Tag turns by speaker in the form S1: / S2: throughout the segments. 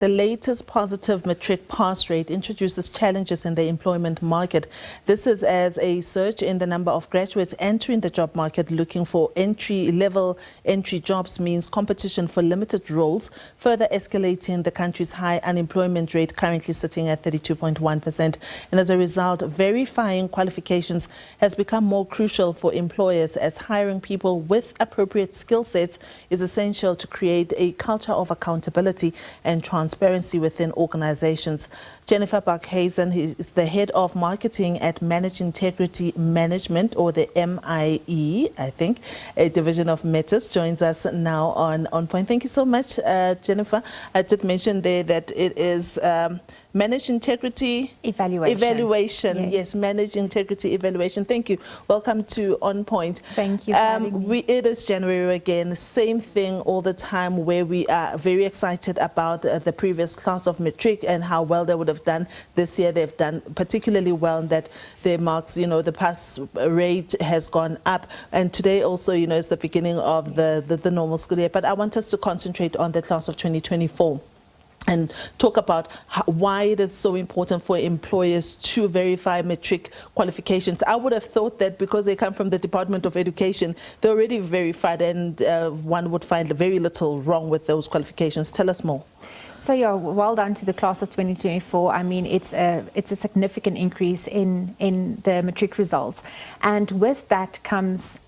S1: The latest positive matric pass rate introduces challenges in the employment market. This is as a surge in the number of graduates entering the job market looking for entry jobs means competition for limited roles, further escalating the country's high unemployment rate, currently sitting at 32.1%. And as a result, verifying qualifications has become more crucial for employers, as hiring people with appropriate skill sets is essential to create a culture of accountability and transparency within organizations. Jennifer Barkhuizen, who is the head of marketing at Managed Integrity Management, or the MIE, I think, a division of Mettus, joins us now on Point. Thank you so much, Jennifer. I did mention there that it is Managed Integrity Evaluation. Yes, Managed Integrity Evaluation. Thank you. Welcome to On Point.
S2: Thank you for having me.
S1: It is January again, same thing all the time, where we are very excited about the previous class of matric and how well they would have done this year. They've done particularly well in that their marks, the pass rate has gone up. And today also, is the beginning of the normal school year. But I want us to concentrate on the class of 2024. And talk about why it is so important for employers to verify matric qualifications. I would have thought that because they come from the Department of Education, they're already verified, and one would find very little wrong with those qualifications. Tell us more.
S2: So yeah, well done to the class of 2024. I mean, it's a significant increase in the matric results, and with that comes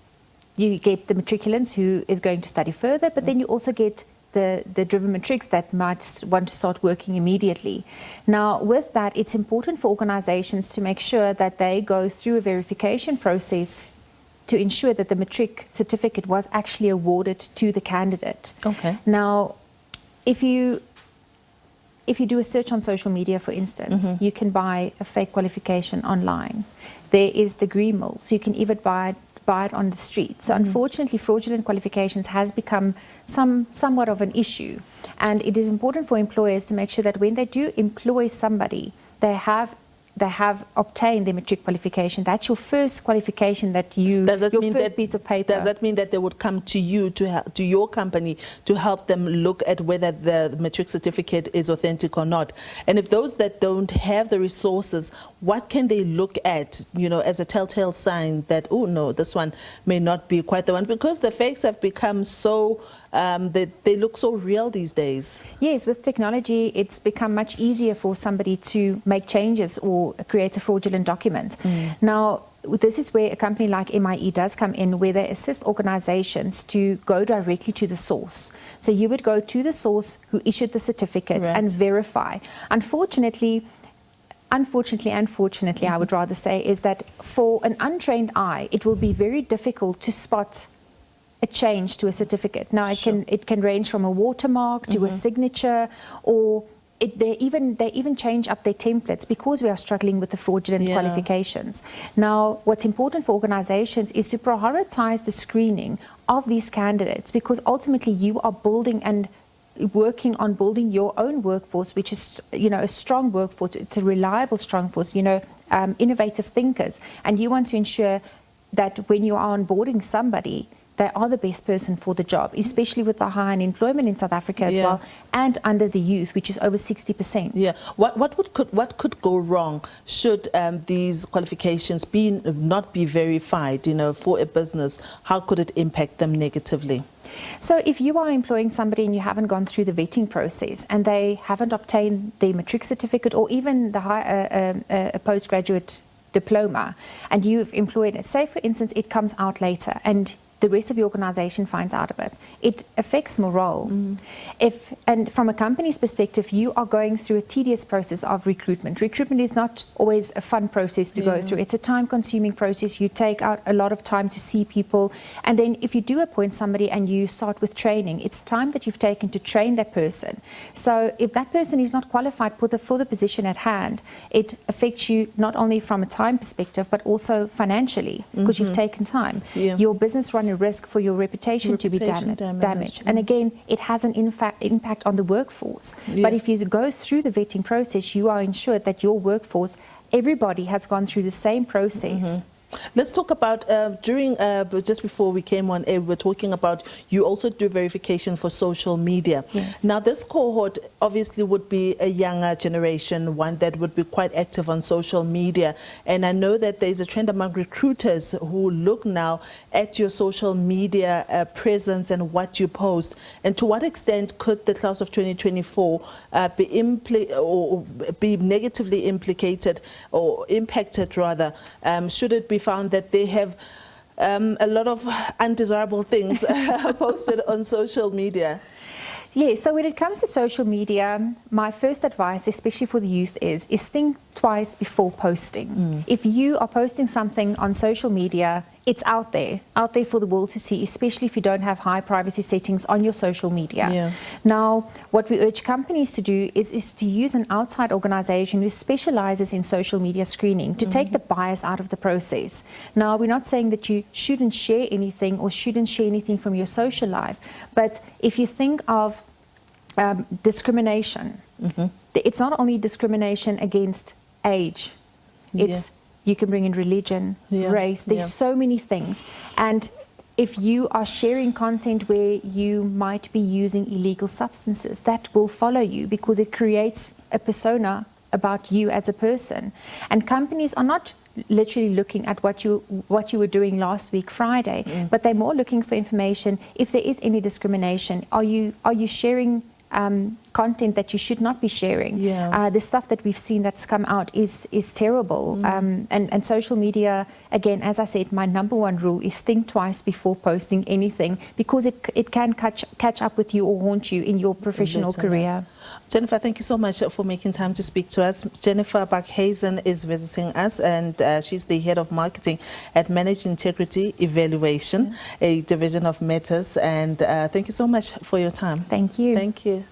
S2: you get the matriculants who is going to study further, but then you also get the driven matrics that might want to start working immediately. Now, with that, it's important for organizations to make sure that they go through a verification process to ensure that the matric certificate was actually awarded to the candidate.
S1: Okay.
S2: Now, if you do a search on social media, for instance, you can buy a fake qualification online. There is degree mills. You can even buy it on the street. So unfortunately, fraudulent qualifications has become somewhat of an issue, and it is important for employers to make sure that when they do employ somebody, they have obtained their matric qualification. That's your first qualification that first piece of paper.
S1: Does that mean that they would come to you, to your company, to help them look at whether the matric certificate is authentic or not? And if those that don't have the resources, what can they look at, as a telltale sign that, oh no, this one may not be quite the one? Because the fakes have become so, they look so real these days.
S2: Yes, with technology, it's become much easier for somebody to make changes or create a fraudulent document. Now, this is where a company like MIE does come in, where they assist organizations to go directly to the source. So you would go to the source who issued the certificate and verify. Unfortunately, I would rather say, is that for an untrained eye, it will be very difficult to spot a change to a certificate. Now, it can range from a watermark to a signature, or they even change up their templates because we are struggling with the fraudulent qualifications. Now, what's important for organizations is to prioritize the screening of these candidates, because ultimately you are building and working on building your own workforce, which is, a strong workforce. It's a reliable, strong force, innovative thinkers. And you want to ensure that when you are onboarding somebody, they are the best person for the job, especially with the high unemployment in South Africa as well, and under the youth, which is over 60%.
S1: Yeah. What could go wrong should these qualifications not be verified, for a business? How could it impact them negatively?
S2: So if you are employing somebody and you haven't gone through the vetting process, and they haven't obtained their matric certificate or even the postgraduate diploma, and you've employed it, say for instance it comes out later and the rest of the organization finds out of it, it affects morale. And from a company's perspective, you are going through a tedious process of recruitment. Recruitment is not always a fun process to go through. It's a time-consuming process. You take out a lot of time to see people, and then if you do appoint somebody and you start with training, it's time that you've taken to train that person. So if that person is not qualified for the position at hand, it affects you not only from a time perspective, but also financially, because you've taken time. Your business runs a risk for your reputation to be damaged. And again, it has an impact on the workforce. But if you go through the vetting process, you are ensured that your workforce, everybody has gone through the same process
S1: Let's talk about just before we came on air, we were talking about you also do verification for social media.
S2: Yes.
S1: Now, this cohort obviously would be a younger generation, one that would be quite active on social media. And I know that there's a trend among recruiters who look now at your social media presence and what you post. And to what extent could the class of 2024 be negatively implicated or impacted rather, should it be found that they have a lot of undesirable things posted on social media?
S2: Yeah, so when it comes to social media, my first advice, especially for the youth, is think twice before posting. If you are posting something on social media, it's out there for the world to see, especially if you don't have high privacy settings on your social media.
S1: Yeah.
S2: Now, what we urge companies to do is to use an outside organization who specializes in social media screening to take the bias out of the process. Now, we're not saying that you shouldn't share anything or shouldn't share anything from your social life, but if you think of discrimination, it's not only discrimination against age, it's you can bring in religion, race, there's so many things. And if you are sharing content where you might be using illegal substances, that will follow you because it creates a persona about you as a person. And companies are not literally looking at what you were doing last week Friday, but they're more looking for information. If there is any discrimination, are you sharing content that you should not be sharing? The stuff that we've seen that's come out is terrible. And social media, again, as I said, my number one rule is think twice before posting anything, because it can catch up with you or haunt you in your professional career.
S1: Jennifer, thank you so much for making time to speak to us. Jennifer Barkhuizen is visiting us, and she's the head of marketing at Managed Integrity Evaluation, a division of Mettus. And thank you so much for your time.
S2: Thank you.
S1: Thank you.